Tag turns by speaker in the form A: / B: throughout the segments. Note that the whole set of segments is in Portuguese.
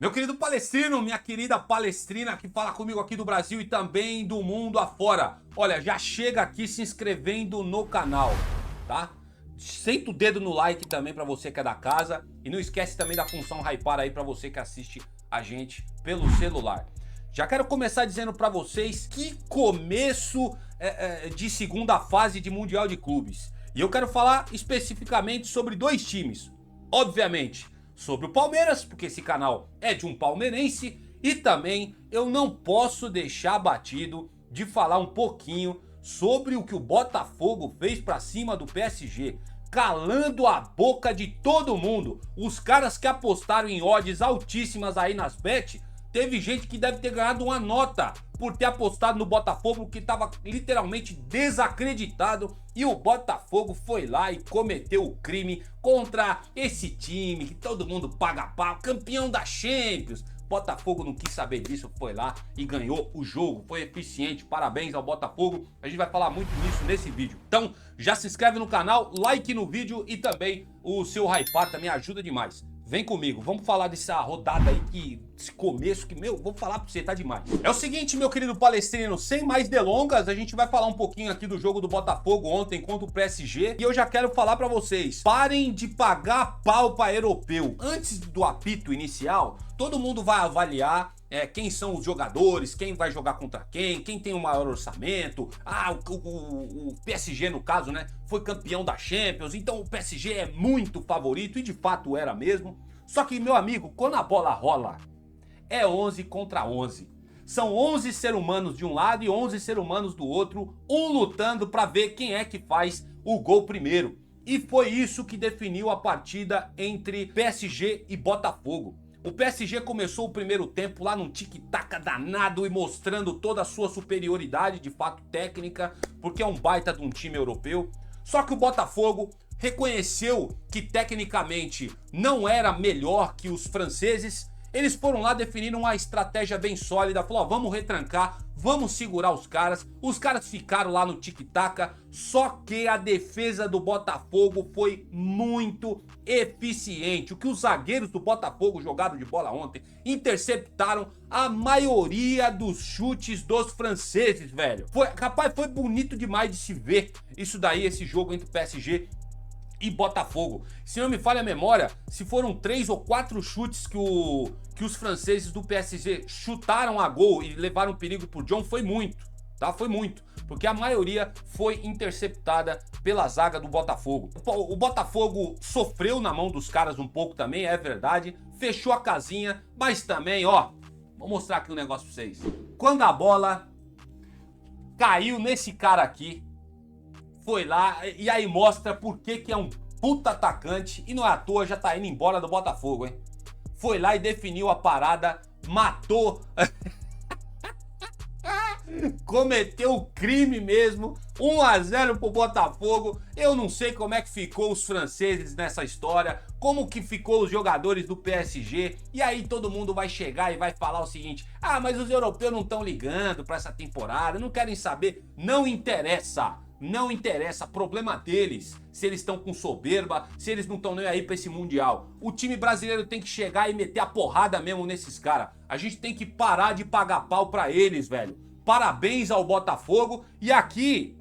A: Meu querido palestrino, minha querida palestrina que fala comigo aqui do Brasil e também do mundo afora. Olha, já chega aqui se inscrevendo no canal, tá? Senta o dedo no like também pra você que é da casa. E não esquece também da função hypar aí pra você que assiste a gente pelo celular. Já quero começar dizendo pra vocês que começo de segunda fase de Mundial de Clubes. E eu quero falar especificamente sobre dois times. Obviamente, sobre o Palmeiras, porque esse canal é de um palmeirense, e também eu não posso deixar batido de falar um pouquinho sobre o que o Botafogo fez pra cima do PSG, calando a boca de todo mundo. Os caras que apostaram em odds altíssimas aí nas bet, teve gente que deve ter ganhado uma nota por ter apostado no Botafogo, que estava literalmente desacreditado, e o Botafogo foi lá e cometeu o crime contra esse time que todo mundo paga pau, campeão da Champions. Botafogo não quis saber disso, foi lá e ganhou o jogo, foi eficiente, parabéns ao Botafogo. A gente vai falar muito nisso nesse vídeo. Então já se inscreve no canal, like no vídeo e também o seu hypar também ajuda demais. Vem comigo, vamos falar dessa rodada aí, esse começo que, vou falar pra você, tá demais. É o seguinte, meu querido palestrino, sem mais delongas, a gente vai falar um pouquinho aqui do jogo do Botafogo ontem contra o PSG. E eu já quero falar pra vocês, parem de pagar pau pra europeu. Antes do apito inicial, todo mundo vai avaliar quem são os jogadores, quem vai jogar contra quem tem o maior orçamento. O PSG, no caso, né, foi campeão da Champions, então o PSG é muito favorito, e de fato era mesmo. Só que, meu amigo, quando a bola rola, é 11 contra 11. São 11 seres humanos de um lado e 11 seres humanos do outro, um lutando para ver quem é que faz o gol primeiro. E foi isso que definiu a partida entre PSG e Botafogo. O PSG começou o primeiro tempo lá num tic-tac danado e mostrando toda a sua superioridade de fato técnica, porque é um baita de um time europeu. Só que o Botafogo reconheceu que tecnicamente não era melhor que os franceses. Eles foram lá, definiram uma estratégia bem sólida, falou, ó, vamos retrancar, vamos segurar os caras ficaram lá no tic-tac, só que a defesa do Botafogo foi muito eficiente. O que os zagueiros do Botafogo jogaram de bola ontem, interceptaram a maioria dos chutes dos franceses, velho. Rapaz, foi bonito demais de se ver isso daí, esse jogo entre o PSG e Botafogo. Se não me falha a memória, se foram 3 ou 4 chutes que os franceses do PSG chutaram a gol e levaram perigo pro John, foi muito, tá? Foi muito, porque a maioria foi interceptada pela zaga do Botafogo. O Botafogo sofreu na mão dos caras um pouco também, é verdade, fechou a casinha, mas também, ó, vou mostrar aqui um negócio pra vocês. Quando a bola caiu nesse cara aqui, foi lá e aí mostra por que é um puta atacante, e não é à toa, já tá indo embora do Botafogo, hein? Foi lá e definiu a parada, matou, cometeu o crime mesmo, 1 a 0 pro Botafogo. Eu não sei como é que ficou os franceses nessa história, como que ficou os jogadores do PSG, e aí todo mundo vai chegar e vai falar o seguinte, mas os europeus não estão ligando pra essa temporada, não querem saber, não interessa. Não interessa, problema deles, se eles estão com soberba, se eles não estão nem aí pra esse Mundial. O time brasileiro tem que chegar e meter a porrada mesmo nesses caras. A gente tem que parar de pagar pau pra eles, velho. Parabéns ao Botafogo. E aqui,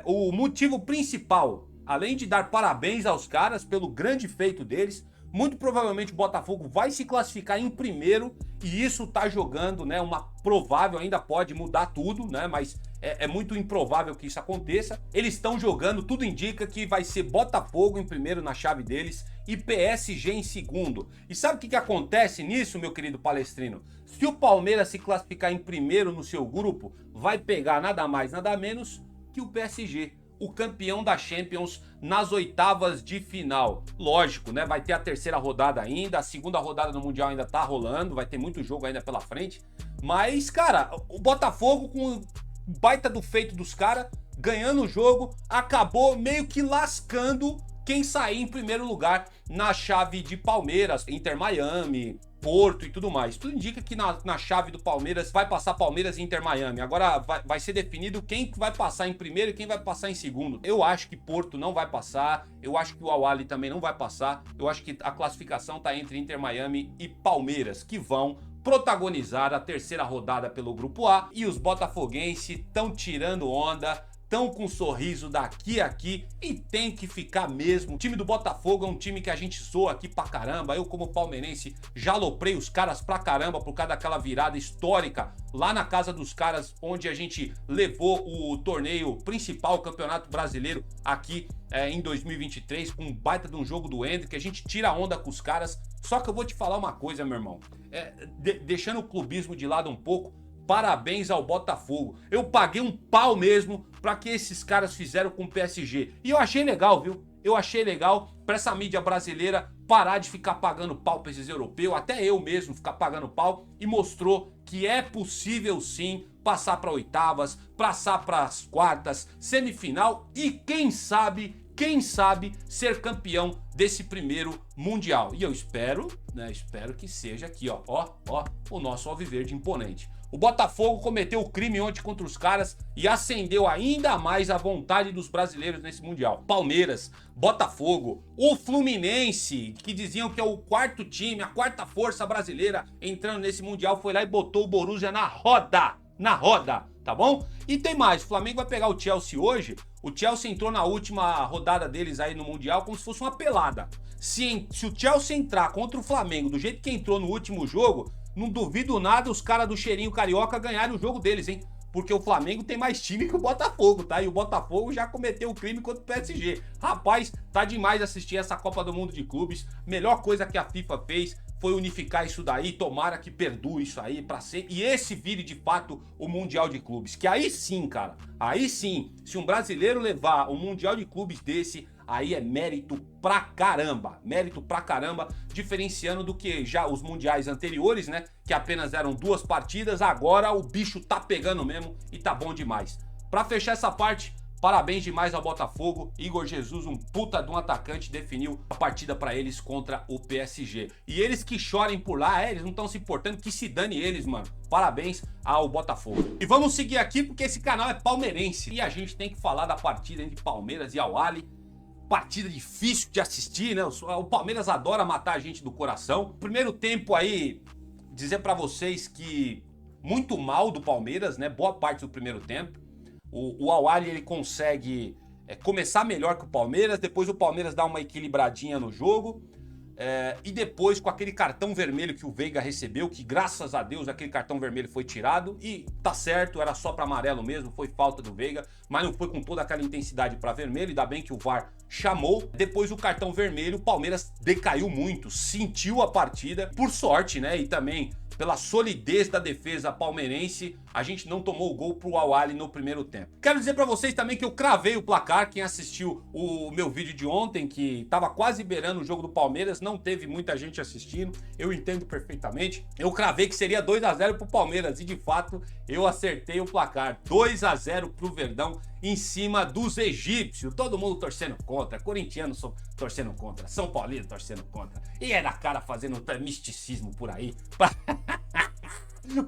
A: o motivo principal, além de dar parabéns aos caras pelo grande feito deles, muito provavelmente o Botafogo vai se classificar em primeiro, e isso tá jogando, né, uma provável, ainda pode mudar tudo, né, mas é muito improvável que isso aconteça. Eles estão jogando, tudo indica que vai ser Botafogo em primeiro na chave deles e PSG em segundo. E sabe o que acontece nisso, meu querido palestrino? Se o Palmeiras se classificar em primeiro no seu grupo, vai pegar nada mais, nada menos que o PSG, o campeão da Champions, nas oitavas de final. Lógico, né? Vai ter a terceira rodada ainda, a segunda rodada do Mundial ainda tá rolando, vai ter muito jogo ainda pela frente. Mas, cara, o Botafogo, com o baita do feito dos caras, ganhando o jogo, acabou meio que lascando quem sair em primeiro lugar na chave de Palmeiras, Inter Miami, Porto e tudo mais. Tudo indica que na chave do Palmeiras vai passar Palmeiras e Inter Miami. Agora vai ser definido quem vai passar em primeiro e quem vai passar em segundo. Eu acho que Porto não vai passar, eu acho que o Al-Ahly também não vai passar, eu acho que a classificação tá entre Inter Miami e Palmeiras, que vão protagonizar a terceira rodada pelo Grupo A, e os botafoguenses estão tirando onda, estão com um sorriso daqui a aqui e tem que ficar mesmo. O time do Botafogo é um time que a gente soa aqui pra caramba. Eu, como palmeirense, já aloprei os caras pra caramba por causa daquela virada histórica lá na casa dos caras, onde a gente levou o torneio principal, o Campeonato Brasileiro, aqui em 2023, com um baita de um jogo do Hendrick. A gente tira a onda com os caras. Só que eu vou te falar uma coisa, meu irmão, deixando o clubismo de lado um pouco, parabéns ao Botafogo. Eu paguei um pau mesmo para que esses caras fizeram com o PSG. E eu achei legal, viu? Eu achei legal para essa mídia brasileira parar de ficar pagando pau para esses europeus, até eu mesmo ficar pagando pau, e mostrou que é possível sim passar para oitavas, passar para as quartas, semifinal e quem sabe ser campeão desse primeiro Mundial. E eu espero, né, espero que seja aqui, ó, o nosso alviverde imponente. O Botafogo cometeu o crime ontem contra os caras e acendeu ainda mais a vontade dos brasileiros nesse Mundial. Palmeiras, Botafogo, o Fluminense, que diziam que é o quarto time, a quarta força brasileira entrando nesse Mundial, foi lá e botou o Borussia na roda, tá bom? E tem mais, o Flamengo vai pegar o Chelsea hoje. O Chelsea entrou na última rodada deles aí no Mundial como se fosse uma pelada. Se o Chelsea entrar contra o Flamengo do jeito que entrou no último jogo, não duvido nada os caras do cheirinho carioca ganharem o jogo deles, hein? Porque o Flamengo tem mais time que o Botafogo, tá? E o Botafogo já cometeu o crime contra o PSG. Rapaz, tá demais assistir essa Copa do Mundo de Clubes. Melhor coisa que a FIFA fez foi unificar isso daí. Tomara que perdure isso aí pra ser. E esse vire de fato o Mundial de Clubes. Que aí sim, cara, aí sim, se um brasileiro levar um Mundial de Clubes desse, aí é mérito pra caramba, diferenciando do que já os mundiais anteriores, né, que apenas eram 2 partidas. Agora o bicho tá pegando mesmo e tá bom demais. Pra fechar essa parte, parabéns demais ao Botafogo. Igor Jesus, um puta de um atacante, definiu a partida pra eles contra o PSG. E eles que chorem por lá, eles não estão se importando, que se dane eles, mano. Parabéns ao Botafogo. E vamos seguir aqui porque esse canal é palmeirense e a gente tem que falar da partida entre Palmeiras e Al-Ahly. Partida difícil de assistir, né? O Palmeiras adora matar a gente do coração. Primeiro tempo aí, dizer pra vocês que muito mal do Palmeiras, né? Boa parte do primeiro tempo. O Al-Ahly, ele consegue começar melhor que o Palmeiras, depois o Palmeiras dá uma equilibradinha no jogo, e depois com aquele cartão vermelho que o Veiga recebeu, que graças a Deus aquele cartão vermelho foi tirado, e tá certo, era só para amarelo mesmo, foi falta do Veiga, mas não foi com toda aquela intensidade para vermelho, ainda bem que o VAR chamou. Depois do cartão vermelho, o Palmeiras decaiu muito, sentiu a partida, por sorte, né, e também pela solidez da defesa palmeirense, a gente não tomou o gol pro Al-Ahly no primeiro tempo. Quero dizer pra vocês também que eu cravei o placar. Quem assistiu o meu vídeo de ontem, que tava quase beirando o jogo do Palmeiras, não teve muita gente assistindo, eu entendo perfeitamente. Eu cravei que seria 2 a 0 pro Palmeiras e de fato eu acertei o placar. 2 a 0 pro Verdão em cima dos egípcios. Todo mundo torcendo contra, corintianos torcendo contra, São Paulino torcendo contra. E era cara fazendo misticismo por aí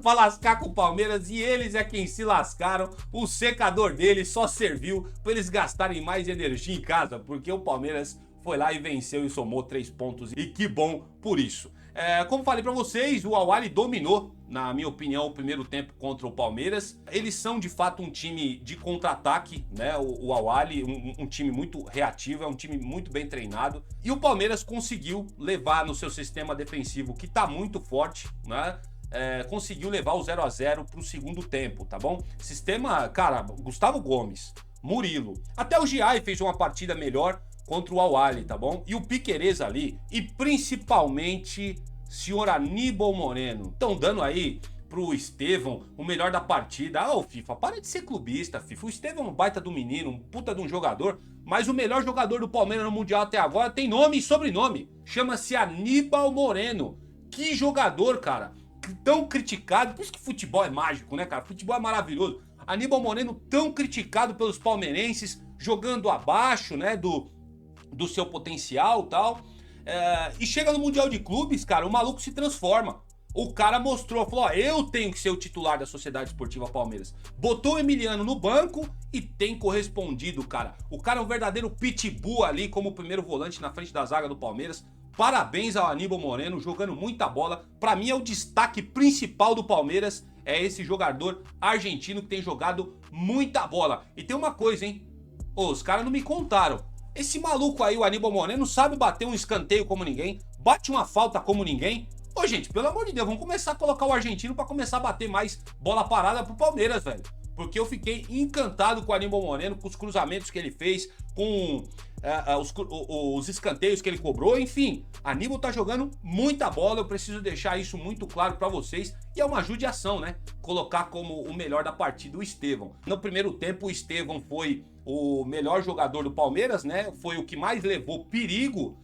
A: pra lascar com o Palmeiras, e eles é quem se lascaram. O secador deles só serviu pra eles gastarem mais energia em casa, porque o Palmeiras foi lá e venceu e somou 3 pontos, e que bom por isso. Como falei pra vocês, o Al-Ahly dominou, na minha opinião, o primeiro tempo contra o Palmeiras. Eles são de fato um time de contra-ataque, né? O Al-Ahly, um time muito reativo, é um time muito bem treinado, e o Palmeiras conseguiu levar no seu sistema defensivo, que tá muito forte, né? Conseguiu levar o 0 a 0 pro segundo tempo, tá bom? Sistema, cara, Gustavo Gomes, Murilo, até o Giai fez uma partida melhor contra o Al-Ahly, tá bom? E o Piquerez ali, e principalmente senhor Aníbal Moreno, estão dando aí pro Estevão o melhor da partida. Ô FIFA, para de ser clubista, FIFA. O Estevão é um baita do menino, um puta de um jogador, mas o melhor jogador do Palmeiras no Mundial até agora tem nome e sobrenome, chama-se Aníbal Moreno. Que jogador, cara, tão criticado. Por isso que futebol é mágico, né, cara? Futebol é maravilhoso. Aníbal Moreno tão criticado pelos palmeirenses, jogando abaixo, né, do seu potencial e tal. E chega no Mundial de Clubes, cara, o maluco se transforma. O cara mostrou, falou, ó, eu tenho que ser o titular da Sociedade Esportiva Palmeiras. Botou o Emiliano no banco e tem correspondido, cara. O cara é um verdadeiro pitbull ali como primeiro volante na frente da zaga do Palmeiras. Parabéns ao Aníbal Moreno, jogando muita bola. Pra mim é o destaque principal do Palmeiras, é esse jogador argentino que tem jogado muita bola. E tem uma coisa, hein? Os caras não me contaram. Esse maluco aí, o Aníbal Moreno, sabe bater um escanteio como ninguém, bate uma falta como ninguém. Ô, gente, pelo amor de Deus, vamos começar a colocar o argentino pra começar a bater mais bola parada pro Palmeiras, velho. Porque eu fiquei encantado com o Aníbal Moreno, com os cruzamentos que ele fez, com os escanteios que ele cobrou, enfim. Aníbal tá jogando muita bola, eu preciso deixar isso muito claro pra vocês. E é uma judiação, né? Colocar como o melhor da partida o Estevão. No primeiro tempo, o Estevão foi o melhor jogador do Palmeiras, né? Foi o que mais levou perigo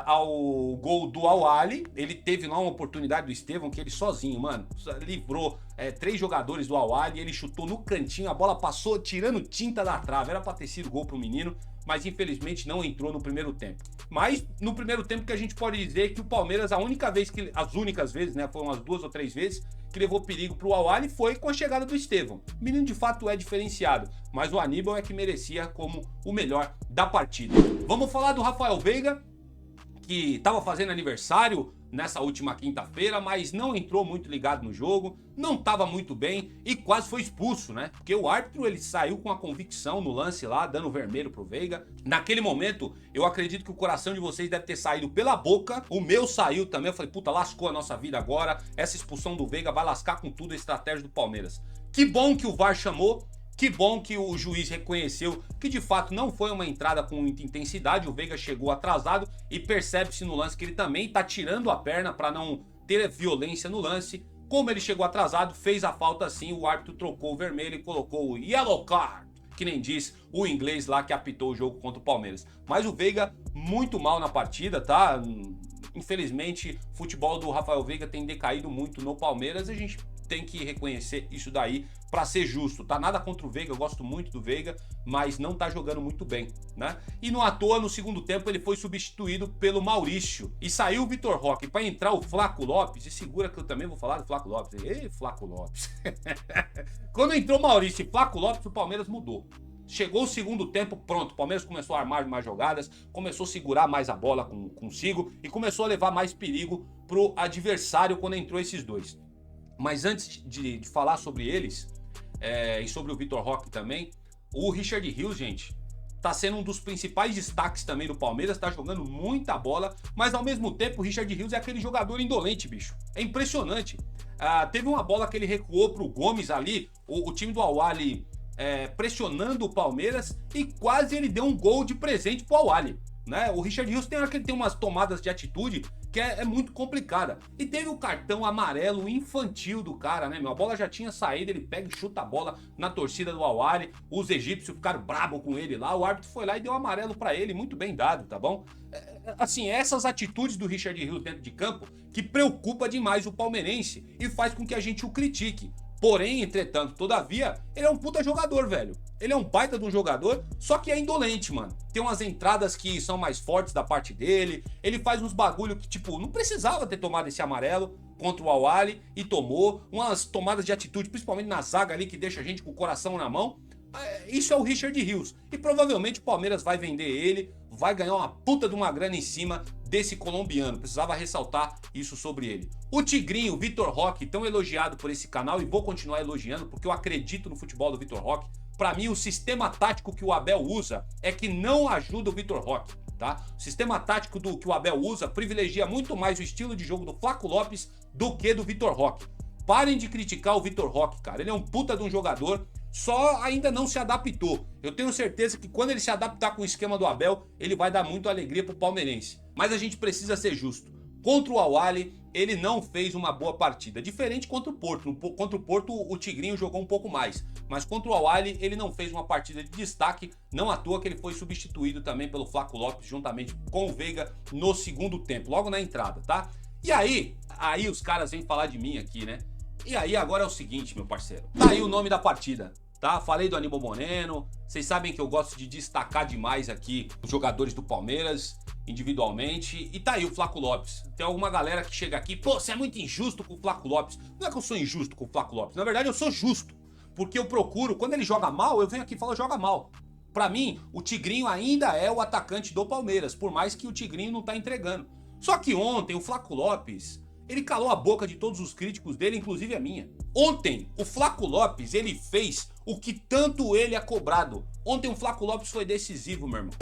A: ao gol do Al-Ahly. Ele teve lá uma oportunidade do Estevão que ele sozinho, mano, livrou 3 jogadores do Al-Ahly, ele chutou no cantinho, a bola passou tirando tinta da trave, era pra ter sido gol pro menino, mas infelizmente não entrou no primeiro tempo. Mas no primeiro tempo que a gente pode dizer que o Palmeiras, as únicas vezes, né, foram umas 2 ou 3 vezes, que levou perigo pro Al-Ahly foi com a chegada do Estevão. O menino de fato é diferenciado, mas o Aníbal é que merecia como o melhor da partida. Vamos falar do Rafael Veiga, que estava fazendo aniversário nessa última quinta-feira, mas não entrou muito ligado no jogo, não estava muito bem e quase foi expulso, né? Porque o árbitro, ele saiu com a convicção no lance lá, dando vermelho pro Veiga. Naquele momento, eu acredito que o coração de vocês deve ter saído pela boca, o meu saiu também, eu falei, puta, lascou a nossa vida agora, essa expulsão do Veiga vai lascar com tudo a estratégia do Palmeiras. Que bom que o VAR chamou. Que bom que o juiz reconheceu que de fato não foi uma entrada com muita intensidade, o Veiga chegou atrasado e percebe-se no lance que ele também tá tirando a perna para não ter violência no lance. Como ele chegou atrasado, fez a falta assim, o árbitro trocou o vermelho e colocou o yellow card, que nem diz o inglês lá que apitou o jogo contra o Palmeiras. Mas o Veiga muito mal na partida, tá? Infelizmente, o futebol do Rafael Veiga tem decaído muito no Palmeiras, a gente tem que reconhecer isso daí pra ser justo, tá? Nada contra o Veiga, eu gosto muito do Veiga, mas não tá jogando muito bem, né? E não à toa, no segundo tempo, ele foi substituído pelo Maurício. E saiu o Vitor Roque pra entrar o Flaco Lopes, e segura que eu também vou falar do Flaco Lopes. Ei, Flaco Lopes. Quando entrou Maurício e Flaco Lopes, o Palmeiras mudou. Chegou o segundo tempo, pronto, o Palmeiras começou a armar mais jogadas, começou a segurar mais a bola consigo e começou a levar mais perigo pro adversário quando entrou esses dois. Mas antes de falar sobre eles, e sobre o Vitor Roque também, o Richard Rios, gente, tá sendo um dos principais destaques também do Palmeiras, tá jogando muita bola, mas ao mesmo tempo o Richard Rios é aquele jogador indolente, bicho. É impressionante. Teve uma bola que ele recuou pro Gomes ali, o time do Al-Ahly pressionando o Palmeiras e quase ele deu um gol de presente pro Al-Ahly, né? O Richard Rios tem umas tomadas de atitude que é muito complicada. E teve o cartão amarelo infantil do cara, né, meu? A bola já tinha saído, ele pega e chuta a bola na torcida do Al-Ahly, os egípcios ficaram bravos com ele lá, o árbitro foi lá e deu um amarelo pra ele, muito bem dado, tá bom? Assim, essas atitudes do Richard Rios dentro de campo que preocupa demais o palmeirense e faz com que a gente o critique. Porém, entretanto, todavia, ele é um puta jogador, velho. Ele é um baita de um jogador, só que é indolente, mano. Tem umas entradas que são mais fortes da parte dele. Ele faz uns bagulho que, tipo, não precisava ter tomado esse amarelo contra o Al-Ahly e tomou. Umas tomadas de atitude, principalmente na zaga ali, que deixa a gente com o coração na mão. Isso é o Richard Rios. E provavelmente o Palmeiras vai vender ele, vai ganhar uma puta de uma grana em cima desse colombiano. Precisava ressaltar isso sobre ele. O Tigrinho, o Vitor Roque, tão elogiado por esse canal e vou continuar elogiando porque eu acredito no futebol do Vitor Roque. Pra mim, o sistema tático que o Abel usa é que não ajuda o Vitor Roque, tá? O sistema tático que o Abel usa privilegia muito mais o estilo de jogo do Flaco Lopes do que do Vitor Roque. Parem de criticar o Vitor Roque, cara. Ele é um puta de um jogador, só ainda não se adaptou. Eu tenho certeza que quando ele se adaptar com o esquema do Abel, ele vai dar muita alegria pro palmeirense. Mas a gente precisa ser justo. Contra o Al-Ahly, ele não fez uma boa partida. Diferente contra o Porto. Contra o Porto, o Tigrinho jogou um pouco mais. Mas contra o Al-Ahly, ele não fez uma partida de destaque. Não à toa que ele foi substituído também pelo Flaco Lopes, juntamente com o Veiga, no segundo tempo. Logo na entrada, tá? E aí os caras vêm falar de mim aqui, né? E aí agora é o seguinte, meu parceiro. Tá aí o nome da partida, tá? Falei do Aníbal Moreno. Vocês sabem que eu gosto de destacar demais aqui os jogadores do Palmeiras. individualmente. E tá aí o Flaco Lopes. Tem alguma galera que chega aqui, pô, você é muito injusto com o Flaco Lopes. Não é que eu sou injusto com o Flaco Lopes, na verdade eu sou justo. Porque eu procuro, quando ele joga mal, eu venho aqui e falo, joga mal. Pra mim, o Tigrinho ainda é o atacante do Palmeiras, por mais que o Tigrinho não tá entregando. Só que ontem o Flaco Lopes, ele calou a boca de todos os críticos dele, inclusive a minha. Ontem, o Flaco Lopes, ele fez o que tanto ele é cobrado. Ontem o Flaco Lopes foi decisivo, meu irmão.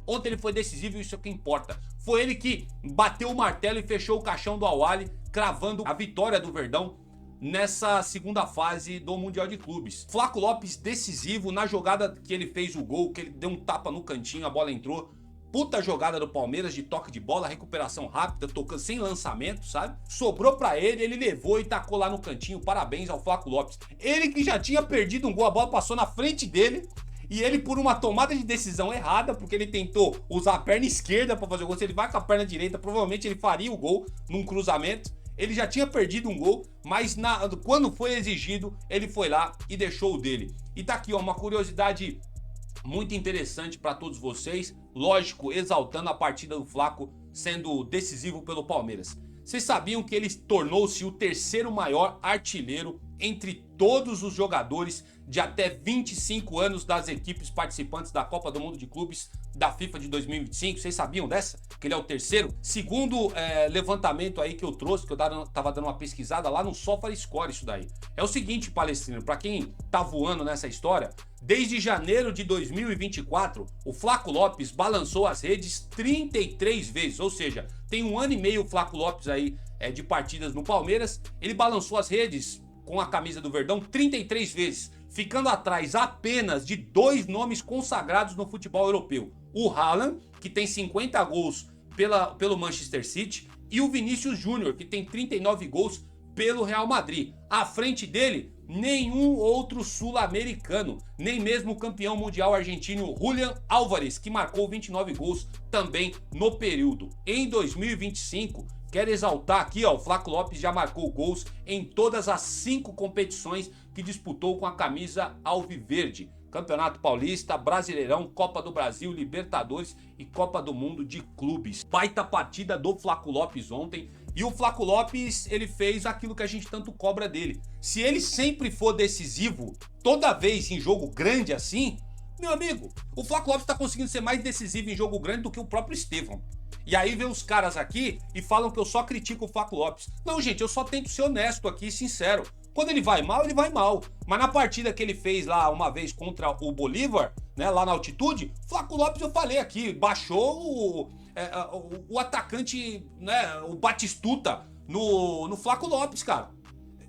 A: Ontem ele foi decisivo e isso é o que importa. Foi ele que bateu o martelo e fechou o caixão do Al-Ahly, cravando a vitória do Verdão nessa segunda fase do Mundial de Clubes. Flaco Lopes decisivo na jogada que ele fez o gol, que ele deu um tapa no cantinho, a bola entrou. Puta jogada do Palmeiras de toque de bola, recuperação rápida, tocando sem lançamento, sabe? Sobrou pra ele, ele levou e tacou lá no cantinho. Parabéns ao Flaco Lopes. Ele que já tinha perdido um gol, a bola passou na frente dele. E ele, por uma tomada de decisão errada, porque ele tentou usar a perna esquerda pra fazer o gol. Se ele vai com a perna direita, provavelmente ele faria o gol num cruzamento. Ele já tinha perdido um gol, mas quando foi exigido, ele foi lá e deixou o dele. E tá aqui, ó, uma curiosidade muito interessante para todos vocês. Lógico, exaltando a partida do Flaco sendo decisivo pelo Palmeiras. Vocês sabiam que ele tornou-se o terceiro maior artilheiro entre todos os jogadores de até 25 anos das equipes participantes da Copa do Mundo de Clubes da FIFA de 2025? Vocês sabiam dessa? Que ele é o terceiro? Segundo levantamento aí que eu trouxe, que eu tava dando uma pesquisada lá no SofaScore, isso daí. É o seguinte, Palestrino, para quem tá voando nessa história, desde janeiro de 2024, o Flaco Lopes balançou as redes 33 vezes, ou seja, tem 1 ano e meio o Flaco Lopes aí de partidas no Palmeiras, ele balançou as redes com a camisa do Verdão 33 vezes, ficando atrás apenas de 2 nomes consagrados no futebol europeu. O Haaland, que tem 50 gols pelo Manchester City, e o Vinícius Júnior, que tem 39 gols pelo Real Madrid. À frente dele, nenhum outro sul-americano, nem mesmo o campeão mundial argentino Julián Álvares, que marcou 29 gols também no período. Em 2025, quero exaltar aqui, ó, o Flaco Lopes já marcou gols em todas as 5 competições que disputou com a camisa alviverde. Campeonato Paulista, Brasileirão, Copa do Brasil, Libertadores e Copa do Mundo de Clubes. Baita partida do Flaco Lopes ontem. E o Flaco Lopes, ele fez aquilo que a gente tanto cobra dele. Se ele sempre for decisivo, toda vez em jogo grande assim, meu amigo, o Flaco Lopes tá conseguindo ser mais decisivo em jogo grande do que o próprio Estevão. E aí vem os caras aqui e falam que eu só critico o Flaco Lopes. Não, gente, eu só tento ser honesto aqui, sincero. Quando ele vai mal, ele vai mal. Mas na partida que ele fez lá uma vez contra o Bolívar, né, lá na altitude, Flaco Lopes, eu falei aqui, baixou o atacante, né, o Batistuta no Flaco Lopes, cara.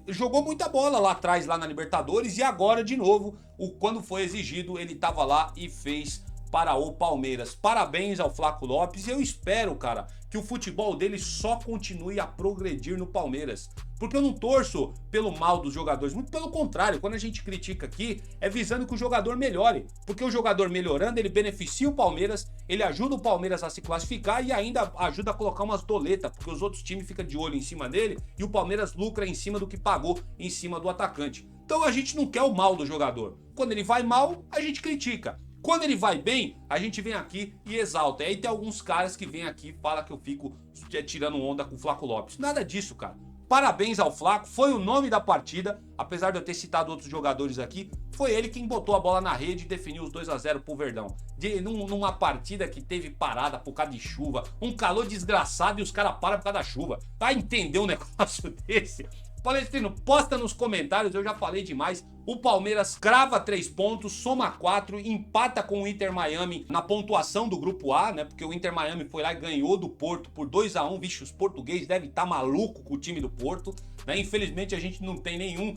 A: Jogou muita bola lá atrás, lá na Libertadores, e agora, de novo, quando foi exigido, ele tava lá e fez para o Palmeiras. Parabéns ao Flaco Lopes, e eu espero, cara, que o futebol dele só continue a progredir no Palmeiras. Porque eu não torço pelo mal dos jogadores, muito pelo contrário, quando a gente critica aqui, é visando que o jogador melhore. Porque o jogador melhorando, ele beneficia o Palmeiras, ele ajuda o Palmeiras a se classificar e ainda ajuda a colocar umas doletas, porque os outros times ficam de olho em cima dele e o Palmeiras lucra em cima do que pagou em cima do atacante. Então a gente não quer o mal do jogador. Quando ele vai mal, a gente critica. Quando ele vai bem, a gente vem aqui e exalta. E aí tem alguns caras que vêm aqui e falam que eu fico tirando onda com o Flaco Lopes. Nada disso, cara. Parabéns ao Flaco, foi o nome da partida, apesar de eu ter citado outros jogadores aqui, foi ele quem botou a bola na rede e definiu os 2-0 pro Verdão. Numa partida que teve parada por causa de chuva, um calor desgraçado e os caras param por causa da chuva. Tá entender um negócio desse? Palestrino, posta nos comentários, eu já falei demais. O Palmeiras crava 3 pontos, soma 4, empata com o Inter Miami na pontuação do grupo A, né? Porque o Inter Miami foi lá e ganhou do Porto por 2-1. Vixe, os portugueses devem estar maluco com o time do Porto, né? Infelizmente a gente não tem nenhum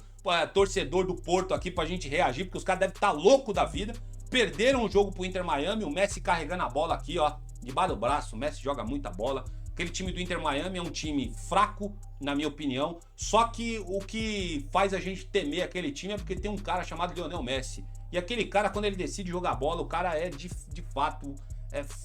A: torcedor do Porto aqui pra gente reagir, porque os caras devem estar loucos da vida. Perderam o jogo pro Inter Miami, o Messi carregando a bola aqui, ó, debaixo do braço. O Messi joga muita bola. Aquele time do Inter Miami é um time fraco, na minha opinião, só que o que faz a gente temer aquele time é porque tem um cara chamado Lionel Messi. E aquele cara, quando ele decide jogar bola, o cara é de fato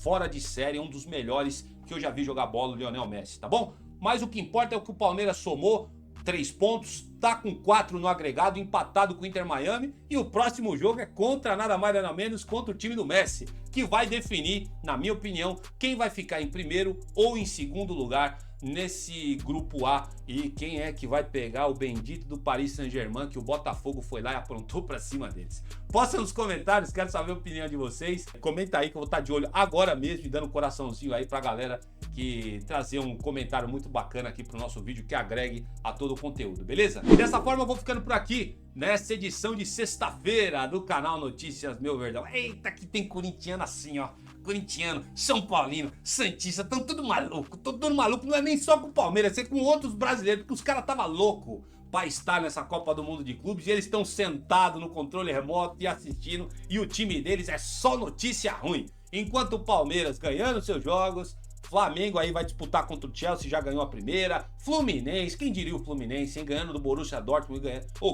A: fora de série, um dos melhores que eu já vi jogar bola, o Lionel Messi, tá bom? Mas o que importa é o que o Palmeiras somou, 3 pontos, tá com 4 no agregado, empatado com o Inter Miami, e o próximo jogo é contra nada mais nada menos contra o time do Messi, que vai definir, na minha opinião, quem vai ficar em primeiro ou em segundo lugar nesse grupo A e quem é que vai pegar o bendito do Paris Saint-Germain, que o Botafogo foi lá e aprontou pra cima deles. Posta nos comentários, quero saber a opinião de vocês. Comenta aí que eu vou estar de olho agora mesmo e dando um coraçãozinho aí pra galera que trazer um comentário muito bacana aqui pro nosso vídeo que agregue a todo o conteúdo, beleza? E dessa forma eu vou ficando por aqui nessa edição de sexta-feira do canal Notícias Meu Verdão. Eita, que tem corintiano assim, ó. Corintiano, São Paulino, Santista, tão tudo maluco, não é nem só com o Palmeiras, é com outros brasileiros, porque os caras tava louco para estar nessa Copa do Mundo de Clubes e eles estão sentados no controle remoto e assistindo, e o time deles é só notícia ruim. Enquanto o Palmeiras ganhando seus jogos, Flamengo aí vai disputar contra o Chelsea, já ganhou a primeira. Fluminense, quem diria o Fluminense, hein? Ganhando do Borussia Dortmund,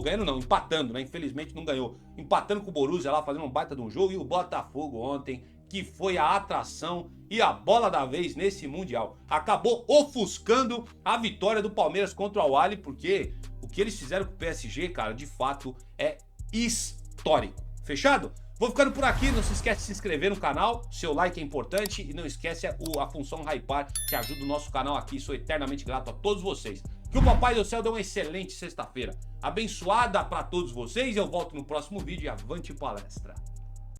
A: ganhando não, empatando, né? Infelizmente não ganhou. Empatando com o Borussia lá, fazendo um baita de um jogo. E o Botafogo ontem, que foi a atração e a bola da vez nesse Mundial. Acabou ofuscando a vitória do Palmeiras contra o Al-Ahly, porque o que eles fizeram com o PSG, cara, de fato é histórico. Fechado? Vou ficando por aqui, não se esquece de se inscrever no canal, seu like é importante e não esquece a função hypar que ajuda o nosso canal aqui, sou eternamente grato a todos vocês. Que o Papai do Céu dê uma excelente sexta-feira, abençoada para todos vocês e eu volto no próximo vídeo e avante palestra.